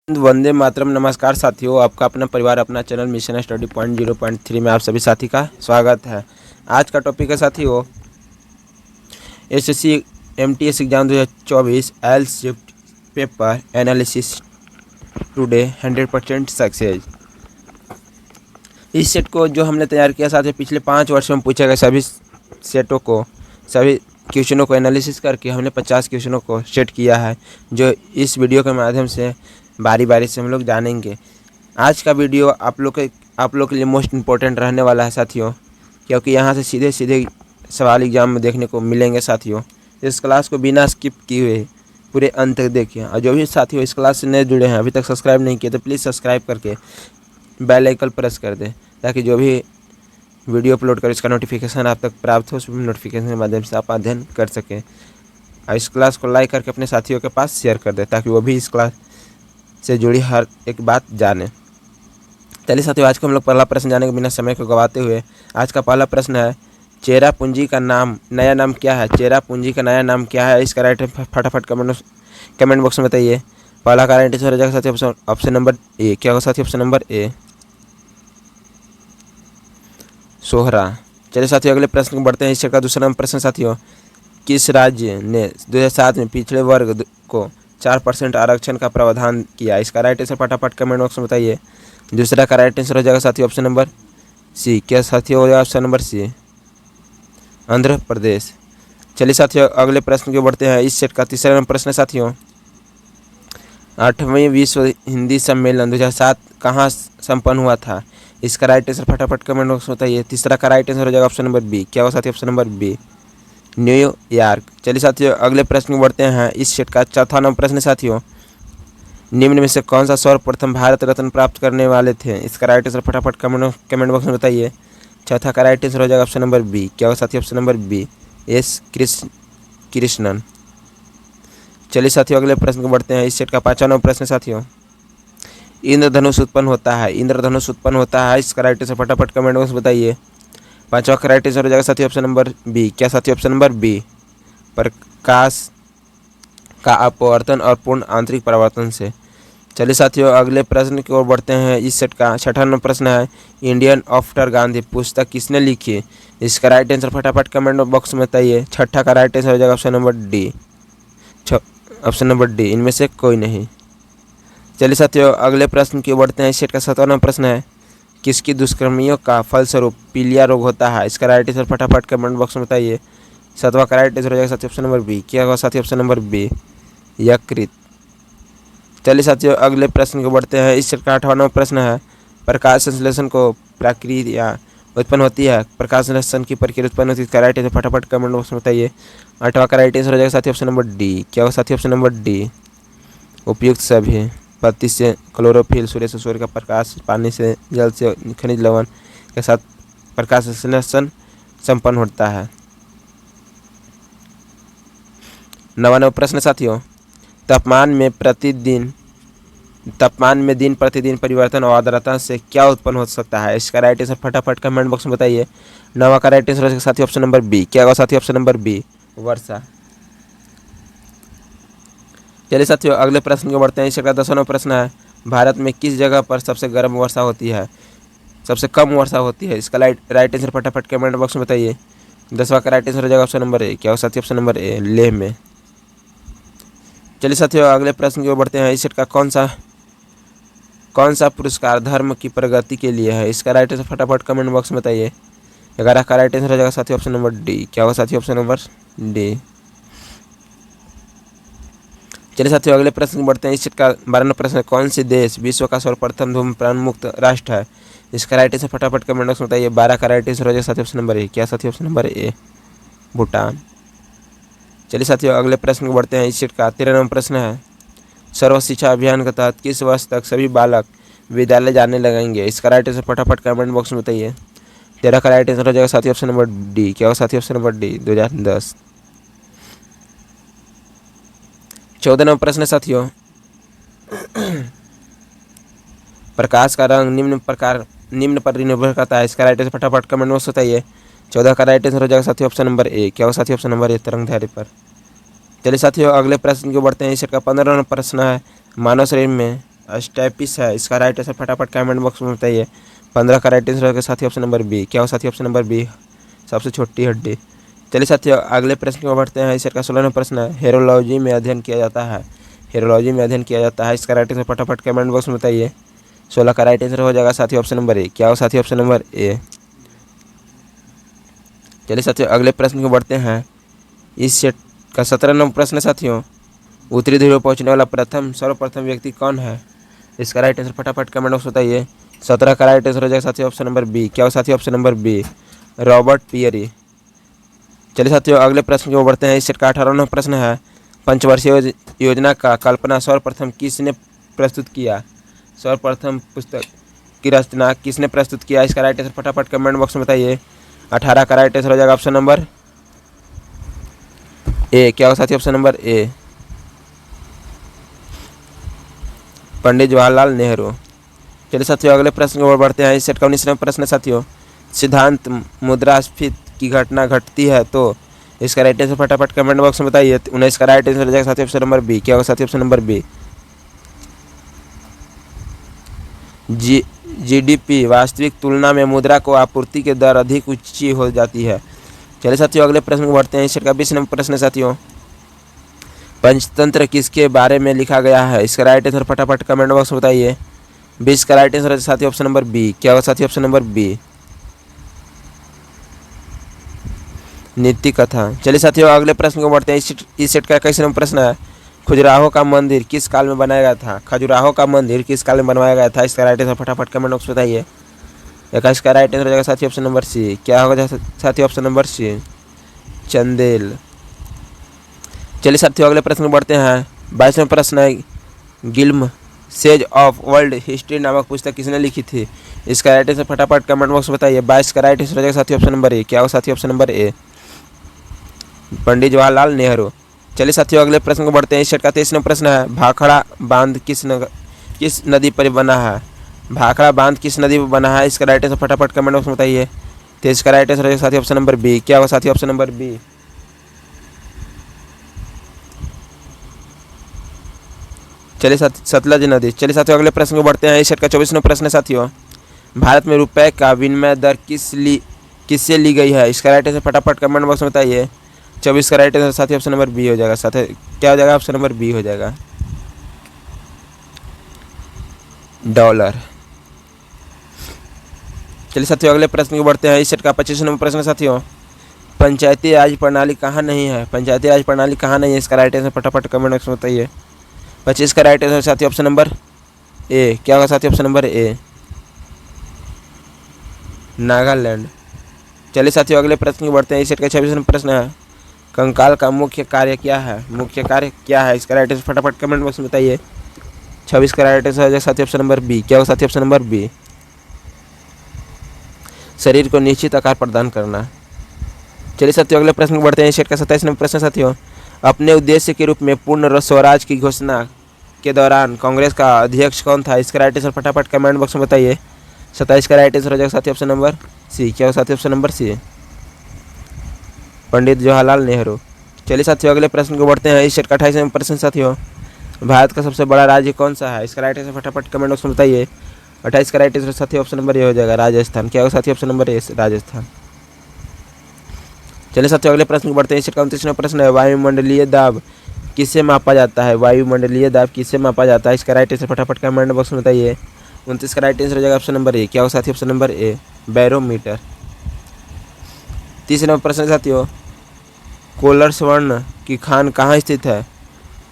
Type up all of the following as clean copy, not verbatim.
वंदे मातरम। नमस्कार साथियों, आपका अपना परिवार अपना चैनल मिशन स्टडी पॉइंट 0.3 में आप सभी साथी का स्वागत है। आज का टॉपिक है साथियों SSC MTS exam 2024 L shift paper analysis today 100% success. इस सेट को जो हमने तैयार किया साथियों पिछले 5 वर्षों में पूछे गए सभी सेटों को, सभी क्वेश्चनों को एनालिसिस करके हमने 50 क्वेश्चनों को सेट किया है, जो इस वीडियो के माध्यम से बारी बारी से हम लोग जानेंगे। आज का वीडियो आप लोग के लिए मोस्ट इम्पोर्टेंट रहने वाला है साथियों, क्योंकि यहाँ से सीधे सीधे सवाल एग्जाम में देखने को मिलेंगे साथियों। इस क्लास को बिना स्किप किए हुए पूरे अंत तक देखिए, और जो भी साथियों इस क्लास से नए जुड़े हैं, अभी तक सब्सक्राइब नहीं किए, तो प्लीज़ सब्सक्राइब करके बेल आइकन प्रेस कर दें, ताकि जो भी वीडियो अपलोड करें उसका नोटिफिकेशन आप तक प्राप्त हो, उस नोटिफिकेशन के माध्यम से आप अध्ययन कर सकें। और इस क्लास को लाइक करके अपने साथियों के पास शेयर कर दें, ताकि वो भी इस क्लास से जुड़ी हर एक बात जाने। चलिए साथियों, आज को हम लोग पहला प्रश्न जाने के बिना समय को गवाते हुए, आज का पहला प्रश्न है चेरा पूंजी का नया नाम क्या है? चेरा पूंजी का नया नाम क्या है? इसका राइट फटाफट कमेंट बॉक्स में बताइए। पहला का राइट आंसर हो जाएगा साथियों ऑप्शन नंबर ए। क्या होगा साथियों? ऑप्शन नंबर ए, सोहरा। चलिए साथियों, अगले प्रश्न को बढ़ते हैं। इस का दूसरा नंबर प्रश्न साथियों, किस राज्य ने 2007 में पिछड़े वर्ग को 4% आरक्षण का प्रावधान किया? इसका राइट आंसर फटाफट कमेंट बॉक्स में बताइए। दूसरा का राइट आंसर हो जाएगा साथियों ऑप्शन नंबर सी। क्या साथियों हो जाएगा? ऑप्शन नंबर सी, आंध्र प्रदेश। चलिए साथियों, अगले प्रश्न की ओर बढ़ते हैं। इस सेट का तीसरा नंबर प्रश्न है साथियों, 8वें विश्व हिंदी सम्मेलन 2007 कहाँ संपन्न हुआ था? इसका राइट आंसर फटाफट कमेंट बॉक्स में बताइए। तीसरा का राइट आंसर हो जाएगा ऑप्शन नंबर बी। क्या होगा साथियों? Option number B, New York. चलिए साथियों, अगले प्रश्न में बढ़ते हैं। इस सेट का चौथा नंबर प्रश्न साथियों, निम्न में से कौन सा सर्वप्रथम भारत रत्न प्राप्त करने वाले थे? इसका राइट आंसर फटाफट कमेंट बॉक्स में बताइए। चौथा का राइट आंसर हो जाएगा ऑप्शन नंबर बी। क्या होगा साथियों? Option number B, S Krishnan. चलिए साथियों, अगले प्रश्न को बढ़ते हैं। इस सेट का पांचवा नंबर प्रश्न साथियों, इंद्रधनुष उत्पन्न होता है। इंद्रधनुष उत्पन्न होता है, इसका राइट आंसर फटाफट कमेंट बॉक्स में बताइए। पांचवा का राइट आंसर हो जाएगा साथियों ऑप्शन नंबर बी। क्या साथियों? ऑप्शन नंबर बी, प्रकाश का अपवर्तन और पूर्ण आंतरिक परावर्तन से। चलिए साथियों, अगले प्रश्न की ओर बढ़ते हैं। इस सेट का छठा नंबर प्रश्न है, इंडियन आफ्टर गांधी पुस्तक किसने लिखी? इसका राइट आंसर फटाफट कमेंट बॉक्स में बताइए। छठा का राइट आंसर हो जाएगा option number D, option number D, इनमें से कोई नहीं। चलिए साथियों, अगले प्रश्न की ओर बढ़ते हैं। इस सेट का 7वां नंबर प्रश्न है, किसकी दुष्कर्मियों का फलस्वरूप पीलिया रोग होता है? इसका राइट आंसर फटाफट कमेंट बॉक्स में बताइए। 7वां का राइट आंसर हो जाएगा साथियों ऑप्शन नंबर बी। क्या होगा साथियों? ऑप्शन नंबर बी, यकृत। चलिए साथियों, अगले प्रश्न को बढ़ते हैं। इस का 8वां नंबर प्रश्न है, प्रकाश संश्लेषण को प्रक्रिया उत्पन्न होती है। प्रकाश संश्लेषण की प्रक्रिया उत्पन्न होती है, इसका राइट आंसर फटाफट कमेंट बॉक्स में बताइए। 8वां का राइट आंसर हो जाएगा साथियों ऑप्शन नंबर डी। क्या होगा साथियों? ऑप्शन नंबर डी, उपयुक्त सभी। पत्ती से क्लोरोफिल, सूर्य से सूर्य का प्रकाश, पानी से, जल से खनिज लवण के साथ प्रकाश संश्लेषण संपन्न होता है। 9वां नंबर प्रश्न साथियों, तापमान में दिन प्रतिदिन परिवर्तन और आर्द्रता से क्या उत्पन्न हो सकता है? इसका राइट आंसर फटाफट कमेंट बॉक्स में बताइए। 9वां का राइट आंसर साथी ऑप्शन नंबर बी। क्या होगा साथी? ऑप्शन नंबर बी, वर्षा। चलिए साथियों, अगले प्रश्न को बढ़ते हैं। इसका 10वां नंबर प्रश्न है, भारत में किस जगह पर सबसे गर्म वर्षा होती है, सबसे कम वर्षा होती है? इसका राइट आंसर फटाफट कमेंट बॉक्स में बताइए। 10वां का राइट आंसर हो जाएगा ऑप्शन नंबर ए। क्या होगा साथी? ऑप्शन नंबर ए, लेह में। चलिए साथियों, अगले प्रश्न की ओर बढ़ते हैं। इस सेट का कौन सा पुरस्कार धर्म की प्रगति के लिए है? इसका राइट आंसर फटाफट कमेंट बॉक्स में बताइए। 11 का राइट आंसर हो जाएगा साथी ऑप्शन नंबर डी। क्या होगा साथी? Option number D. चलिए साथियों, अगले प्रश्न बढ़ते हैं। इस सेट का 12वां प्रश्न है, कौन से देश विश्व का सर्वप्रथम धूम्रपान मुक्त राष्ट्र है? इसका राइट आंसर फटाफट कमेंट बॉक्स में बताइए। 12 का राइट आंसर हो जाएगा साथी ऑप्शन नंबर ए। क्या साथी? ऑप्शन नंबर ए, भूटान। चलिए साथियों, अगले प्रश्न को बढ़ते हैं। इस सेट का 13वां प्रश्न है, सर्व शिक्षा अभियान के तहत किस वर्ष तक सभी बालक विद्यालय जाने लगेंगे? इसका राइट आंसर फटाफट कमेंट बॉक्स में बताइए। 13 का राइट आंसर हो जाएगा साथी ऑप्शन नंबर डी। क्या होगा साथी? Option number D, 2010। 14वां नंबर प्रश्न साथियों, प्रकाश का रंग निम्न पर निर्भर करता है। इसका राइट आंसर फटाफट कमेंट बॉक्स में बताइए। 14 का राइट आंसर हो जाएगा साथी ऑप्शन नंबर ए। क्या होगा साथी? ऑप्शन नंबर ए, तरंग दैर्ध्य पर। चलिए साथियों, अगले प्रश्न को बढ़ते हैं। इस सेट का 15वां प्रश्न है, मानव शरीर में स्टेपिस है, इसका राइट आंसर फटाफट कमेंट बॉक्स में बताइए। 15 का राइट आंसर होगा साथी ऑप्शन नंबर बी। क्या हो साथी ऑप्शन नंबर बी, सबसे छोटी हड्डी। चलिए साथियों अगले प्रश्न की ओर बढ़ते हैं। इस का 16वां प्रश्न है, हेरोलॉजी में अध्ययन किया जाता है। हेरोलॉजी में अध्ययन किया जाता है, इसका राइट आंसर फटाफट कमेंट बॉक्स में बताइए। 16 का राइट आंसर हो जाएगा साथी ऑप्शन नंबर ए। क्या हो साथी ऑप्शन नंबर ए। चलिए साथियों अगले प्रश्न को बढ़ते हैं। इस सेट का 17वां प्रश्न है साथियों, उत्तरी ध्रुव पहुंचने वाला सर्वप्रथम व्यक्ति कौन है। इसका राइट आंसर फटाफट कमेंट बॉक्स बताइए। 17 का राइट आंसर हो जाएगा साथी ऑप्शन नंबर बी। क्या हो साथी option number B, Robert Peary. चलिए साथियों अगले प्रश्न की ओर बढ़ते हैं। इस सेट का 18वां प्रश्न है, पंचवर्षीय योजना का कल्पना सर्वप्रथम किसने प्रस्तुत किया। सर्वप्रथम पुस्तक की रचना किसने प्रस्तुत किया। इसका राइट आंसर फटाफट कमेंट बॉक्स में बताइए। 18 का राइट आंसर हो जाएगा ऑप्शन नंबर ए। क्या हो साथी ऑप्शन नंबर ए, पंडित जवाहरलाल नेहरू। चलिए साथियों अगले प्रश्न की ओर बढ़ते हैं। इस सेट का 19वां प्रश्न है साथियों, सिद्धांत मुद्रास्फीति की घटना घटती है तो। इसका राइट आंसर फटाफट कमेंट बॉक्स में बताइए। 19 का राइट आंसर हो जाएगा साथी ऑप्शन नंबर बी। क्या होगा साथी ऑप्शन नंबर बी, जीडीपी वास्तविक तुलना में मुद्रा को आपूर्ति के दर अधिक ऊंची हो जाती है। चलिए साथियों अगले प्रश्न को बढ़ते हैं। इस सेट का 20वां प्रश्न है साथियों, पंचतंत्र किसके बारे में लिखा गया है। इसका राइट आंसर फटाफट कमेंट बॉक्स में बताइए। 20 का राइट आंसर है साथी ऑप्शन नंबर बी। क्या होगा साथी ऑप्शन नंबर बी, नीति कथा। चलिए साथियों अगले प्रश्न को बढ़ते हैं। इस सेट का 21वां प्रश्न है, खजुराहो का मंदिर किस काल में बनाया गया था। खजुराहो का मंदिर किस काल में बनवाया गया था। इसका राइट आंसर फटाफट कमेंट बॉक्स बताइए। 21 का राइट आंसर हो जाएगा साथी ऑप्शन नंबर सी। क्या होगा साथी ऑप्शन नंबर सी, चंदेल। चलिए साथियों अगले प्रश्न को बढ़ते हैं। 22वां प्रश्न है, गिल्म सेज ऑफ वर्ल्ड हिस्ट्री नामक पुस्तक किसने लिखी थी। इसका राइट आंसर फटाफट कमेंट बॉक्स बताइए। 22 का राइट आंसर हो जाएगा साथी ऑप्शन नंबर ए। क्या होगा साथी ऑप्शन नंबर ए, पंडित जवाहरलाल नेहरू। चलिए साथियों अगले प्रश्न को बढ़ते हैं। इस सेट का 23वां प्रश्न है, भाखड़ा बांध किस नदी पर बना है। भाखड़ा बांध किस नदी पर बना है। इसका राइट आंसर फटाफट कमेंट बॉक्स में बताइए। तो इसका राइट आंसर है साथी ऑप्शन नंबर बी। क्या होगा साथी ऑप्शन नंबर बी, चलिए सतलज नदी। चलिए साथियों अगले प्रश्न को बढ़ते हैं। इस सेट का 24वां प्रश्न है साथियों, भारत में रुपए का विनिमय दर किससे ली गई है। इसका राइट आंसर फटाफट कमेंट बॉक्स में बताइए। 24 का राइट आंसर साथी ऑप्शन नंबर बी हो जाएगा। साथ क्या हो जाएगा, ऑप्शन नंबर बी हो जाएगा, डॉलर। चलिए साथियों अगले प्रश्न को बढ़ते हैं। इस सेट का 25वां प्रश्न साथियों, पंचायती राज प्रणाली कहाँ नहीं है। पंचायती राज प्रणाली कहाँ नहीं है। इसका राइट आंसर फटाफट कमेंट बॉक्स में बताइए। 25 का राइट आंसर साथी ऑप्शन नंबर ए। क्या होगा साथी ऑप्शन नंबर ए, नागालैंड। चलिए साथियों अगले प्रश्न की बढ़ते हैं। इस सेट का 26वां प्रश्न है, कंकाल का मुख्य कार्य क्या है। मुख्य कार्य क्या है। इसका राइट आंसर फटाफट कमेंट बॉक्स में बताइए। 26 का राइट आंसर है साथी ऑप्शन नंबर बी। क्या होगा साथी ऑप्शन नंबर बी, शरीर को निश्चित आकार प्रदान करना। चलिए साथियों अगले प्रश्न को बढ़ते हैं। इस सेट का 27वां प्रश्न साथियों, अपने उद्देश्य के रूप में पूर्ण स्वराज की घोषणा के दौरान कांग्रेस का अध्यक्ष कौन था। इसका राइट आंसर फटाफट कमेंट बॉक्स में बताइए। 27 का राइट आंसर हो जाएगा साथी ऑप्शन नंबर सी। क्या हो साथी ऑप्शन नंबर सी, पंडित जवाहरलाल नेहरू। चलिए साथियों अगले प्रश्न को बढ़ते हैं। इस सेट का 28वां प्रश्न साथियों, भारत का सबसे बड़ा राज्य कौन सा है। इसका राइट आंसर फटाफट कमेंट बॉक्स में बताइए। 28 का राइट आंसर साथी ऑप्शन नंबर ए हो जाएगा, राजस्थान। क्या होगा साथी ऑप्शन नंबर ए, राजस्थान। चलिए साथियों अगले प्रश्न को बढ़ते हैं। इस सेट का 29वां प्रश्न है, वायुमंडलीय दाब किससे मापा जाता है। वायुमंडलीय दाब किससे मापा जाता है। इसका राइट आंसर फटाफट कमेंट बॉक्स में बताइए। 29 का राइट आंसर हो जाएगा ऑप्शन नंबर ए। क्या होगा साथी ऑप्शन नंबर ए, बैरोमीटर। 30वां प्रश्न साथियों, कोलार स्वर्ण की खान कहाँ स्थित है।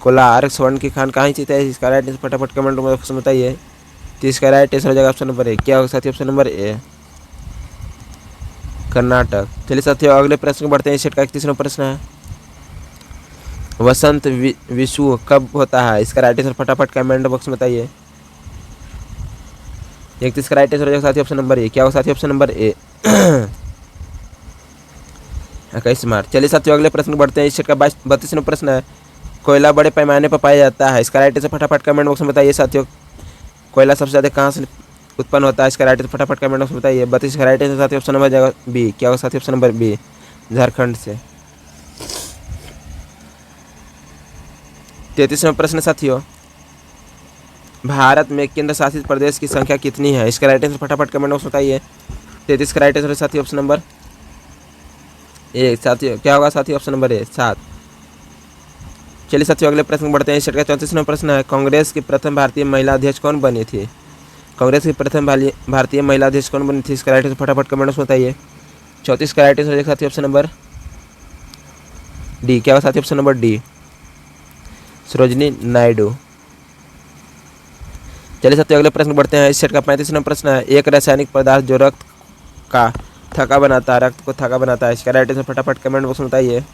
कोलार स्वर्ण की खान कहाँ स्थित है। इसका राइट आंसर फटाफट कमेंट बॉक्स में बताइए। 30 का राइट आंसर हो जाएगा ऑप्शन नंबर ए। क्या होगा साथी ऑप्शन नंबर ए, कर्नाटक। चलिए साथियों अगले प्रश्न को बढ़ते हैं। सेट का 31वां प्रश्न है, वसंत विषुव कब होता है। इसका राइट आंसर फटाफट कमेंट बॉक्स में बताइए। 31 का राइट आंसर हो जाएगा साथी ऑप्शन नंबर ए। क्या होगा साथी ऑप्शन नंबर ए, 21 मार्च। चलिए साथियों अगले प्रश्न को बढ़ते हैं। इस सेट का 32वां प्रश्न है, कोयला बड़े पैमाने पर पाया जाता है। इसका राइट आंसर फटाफट कमेंट बॉक्स में बताइए साथियों। कोयला सबसे ज़्यादा कहाँ से उत्पन्न होता है। इसका राइट आंसर फटाफट कमेंट बॉक्स में बताइए। 32 का राइट आंसर साथी ऑप्शन नंबर जाएगा बी। क्या होगा साथी ऑप्शन नंबर बी, झारखंड से। 33वां प्रश्न साथियों, भारत में केंद्र शासित प्रदेश की संख्या कितनी है? इसका राइट आंसर फटाफट कमेंट बॉक्स में बताइए। 33 का राइट आंसर है साथी ऑप्शन नंबर ए। साथियों क्या होगा साथी? ऑप्शन नंबर ए 7। चलिए साथियों अगले प्रश्न बढ़ते हैं। इस सेट का 34वां प्रश्न है, कांग्रेस की प्रथम भारतीय महिला अध्यक्ष कौन बनी थी? कांग्रेस की प्रथम भारतीय महिला अध्यक्ष कौन बनी थी? इसका राइट आंसर फटाफट कमेंट बॉक्स में बताइए। 34 का राइट आंसर साथी ऑप्शन नंबर डी। क्या होगा साथी? Option number D Sarojini Naidu. चलिए साथियों अगले प्रश्न बढ़ते हैं। इस सेट का 35वां प्रश्न है, एक रासायनिक पदार्थ जो रक्त का थक्का बनाता है, रक्त को थक्का बनाता है, इसका राइट आंसर फटाफट कमेंट बॉक्स में बताइए।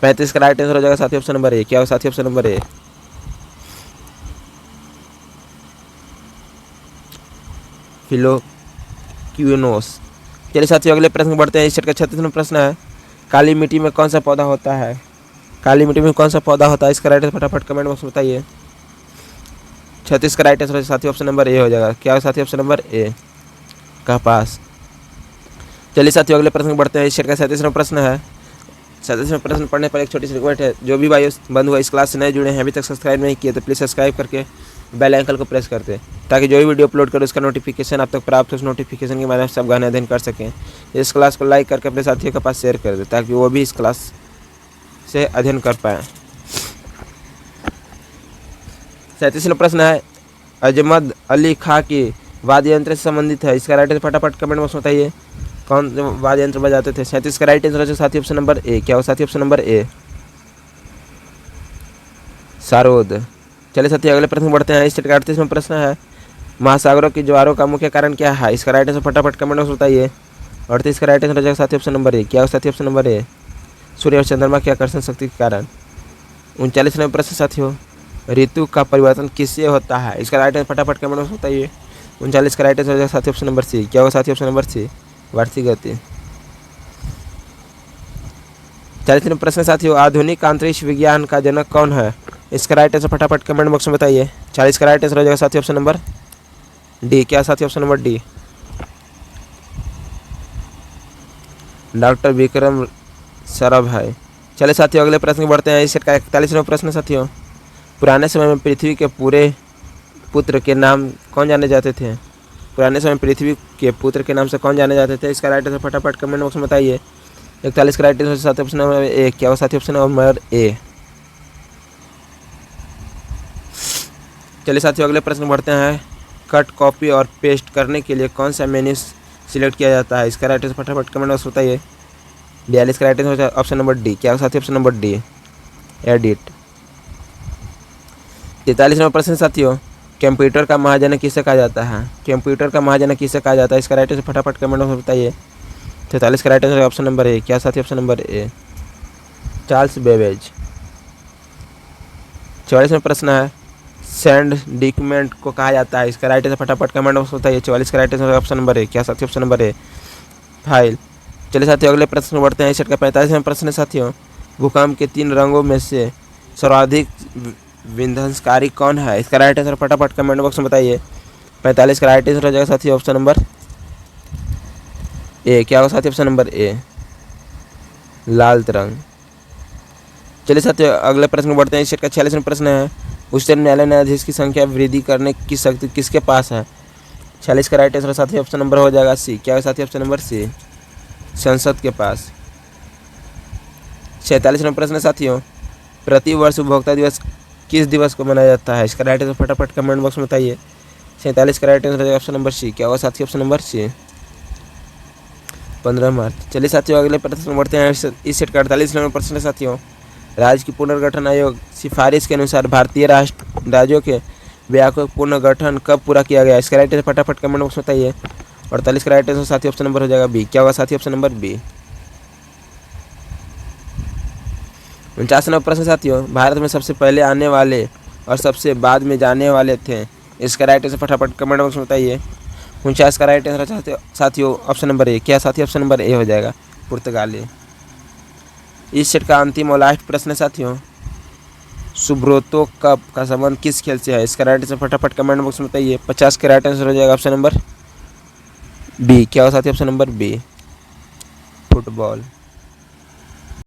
35 का राइट आंसर हो जाएगा साथी ऑप्शन नंबर ए। क्या होगा साथी? ऑप्शन नंबर ए फिलोक्यूनोस। चलिए साथियों अगले प्रश्न बढ़ते हैं। इस सेट का 36वां प्रश्न है, काली मिट्टी में कौन सा पौधा होता है? काली मिट्टी में कौन सा पौधा होता है? इसका राइट आंसर फटाफट कमेंट बॉक्स में बताइए। 36 का राइट आंसर साथी ऑप्शन नंबर ए हो जाएगा। क्या होगा साथी? ऑप्शन नंबर ए कपास। चलिए साथियों अगले प्रश्न बढ़ते हैं। इस सेट का 37वां प्रश्न है। 37वां प्रश्न पढ़ने पर एक छोटी सी रिक्वेस्ट है, जो भी भाई बंद हुआ इस क्लास से नए जुड़े हैं, अभी तक सब्सक्राइब नहीं किए तो प्लीज़ सब्सक्राइब करके बेल आइकन को प्रेस कर दें, ताकि जो भी वीडियो अपलोड करो उसका नोटिफिकेशन आप तक प्राप्त हो। उस नोटिफिकेशन के माध्यम से आप गहन अध्ययन कर सकें। इस क्लास को लाइक करके अपने साथियों के पास शेयर कर दें, ताकि वो भी इस क्लास से अध्ययन कर पाएँ। 37वां प्रश्न है, अजमद अली खां की वाद्य यंत्र से संबंधित है, इसका राइट आंसर फटाफट कमेंट बॉक्स में बताइए। कौन वाद्य यंत्र बजाते थे? 37 का राइट आंसर है साथी ऑप्शन नंबर ए। क्या हो साथी? Option number A sarod. चलिए साथी अगले प्रश्न बढ़ते हैं। इस सेट का 38वां प्रश्न है, महासागरों की ज्वारों का मुख्य कारण क्या है? इसका राइट आंसर फटाफट कमेंट बॉक्स में बताइए। 38 का राइट आंसर हो जाएगा साथी ऑप्शन नंबर ए। क्या हो साथी? ऑप्शन नंबर ए सूर्य और चंद्रमा की आकर्षण शक्ति के कारण। 39वां प्रश्न साथियों, ऋतु का परिवर्तन किससे होता है? इसका राइट आंसर फटाफट कमेंट बॉक्स में बताइए। 39 का राइट आंसर हो जाएगा साथी ऑप्शन नंबर सी। क्या होगा साथी? ऑप्शन नंबर सी वार्षिक गति। 40वां प्रश्न साथियों, आधुनिक अंतरिक्ष विज्ञान का जनक कौन है? इसका राइट आंसर फटाफट कमेंट बॉक्स में बताइए। 40 का राइट आंसर हो जाएगा साथी ऑप्शन नंबर डी। क्या साथी? Option number D doctor Vikram Sarabhai. चलिए साथियों अगले प्रश्न बढ़ते हैं। इस सेट का 41वां प्रश्न साथियों, पुराने समय में पृथ्वी के पूरे पुत्र के नाम कौन जाने जाते थे? पुराने समय पृथ्वी के पुत्र के नाम से कौन जाने जाते थे? इसका राइट आंसर फटाफट कमेंट बॉक्स में बताइए। 41 का राइट आंसर साथी ऑप्शन नंबर ए। क्या हो साथी? ऑप्शन नंबर ए। चलिए साथियों अगले प्रश्न बढ़ते हैं। कट, कॉपी और पेस्ट करने के लिए कौन सा मेन्यू सिलेक्ट किया जाता है? इसका राइट आंसर फटाफट कमेंट बॉक्स बताइए। 42 का right answer option number D. क्या हो साथी? Option number D edit. 43वां प्रश्न साथियों, कंप्यूटर का महाजनक किसे कहा जाता है? कंप्यूटर का महाजनक किसे कहा जाता है? इसका राइट आंसर फटाफट कमेंट बॉक्स में बताइए। 43 का right answer option number A. क्या साथी? Option number A Charles Babbage. 44वां प्रश्न है, सैंड डॉक्यूमेंट को कहा जाता है? इसका राइट आंसर फटाफट कमेंट बॉक्स में बताइए। 44 का right answer option number A. क्या साथी? Option number A file. चलिए साथियों अगले प्रश्न बढ़ते हैं। इस सेट का 45वां प्रश्न है साथियों, भूकंप के 3 रंगों में से सर्वाधिक विध्वंसकारी कौन है? इसका राइट आंसर फटाफट कमेंट बॉक्स में बताइए। 45 का राइट आंसर हो जाएगा साथी ऑप्शन नंबर ए। क्या होगा साथी? ऑप्शन नंबर ए लाल रंग। चलिए साथियों अगले प्रश्न बढ़ते हैं। इस सेट का 46वां प्रश्न है, उच्चतम न्यायालय न्यायाधीश की संख्या वृद्धि करने की शक्ति किसके पास है? 46 का राइट आंसर साथी ऑप्शन नंबर हो जाएगा सी। क्या होगा साथी? ऑप्शन नंबर सी संसद के पास। 46वां प्रश्न साथियों, प्रति वर्ष उपभोक्ता दिवस किस दिवस को मनाया जाता है? इसका राइट आंसर फटाफट कमेंट बॉक्स में बताइए। 47 का right answer option number C. क्या होगा साथी? Option number C 15 March. चलिए साथियों अगले प्रश्न बढ़ते हैं। इस सेट का 48वां प्रश्न है साथियों, राज्य की पुनर्गठन आयोग सिफारिश के अनुसार भारतीय राज्यों के व्यापक पुनर्गठन कब पूरा किया गया? इसका राइट आंसर फटाफट कमेंट बॉक्स में बताइए। 48 का राइट आंसर साथी ऑप्शन नंबर हो जाएगा बी। क्या होगा साथी? ऑप्शन नंबर बी 49वां प्रश्न साथियों, भारत में सबसे पहले आने वाले और सबसे बाद में जाने वाले थे? इसका राइट आंसर फटाफट कमेंट बॉक्स में बताइए। 49 का राइट आंसर साथियों ऑप्शन नंबर ए। क्या साथी? ऑप्शन नंबर ए हो जाएगा पुर्तगाली। इस सेट का अंतिम और लास्ट प्रश्न साथियों, सुब्रतो कप का संबंध किस खेल से है? इसका राइट आंसर फटाफट कमेंट बॉक्स में बताइए। 50 का राइट आंसर हो जाएगा ऑप्शन नंबर बी। क्या हो साथी? Option number B football.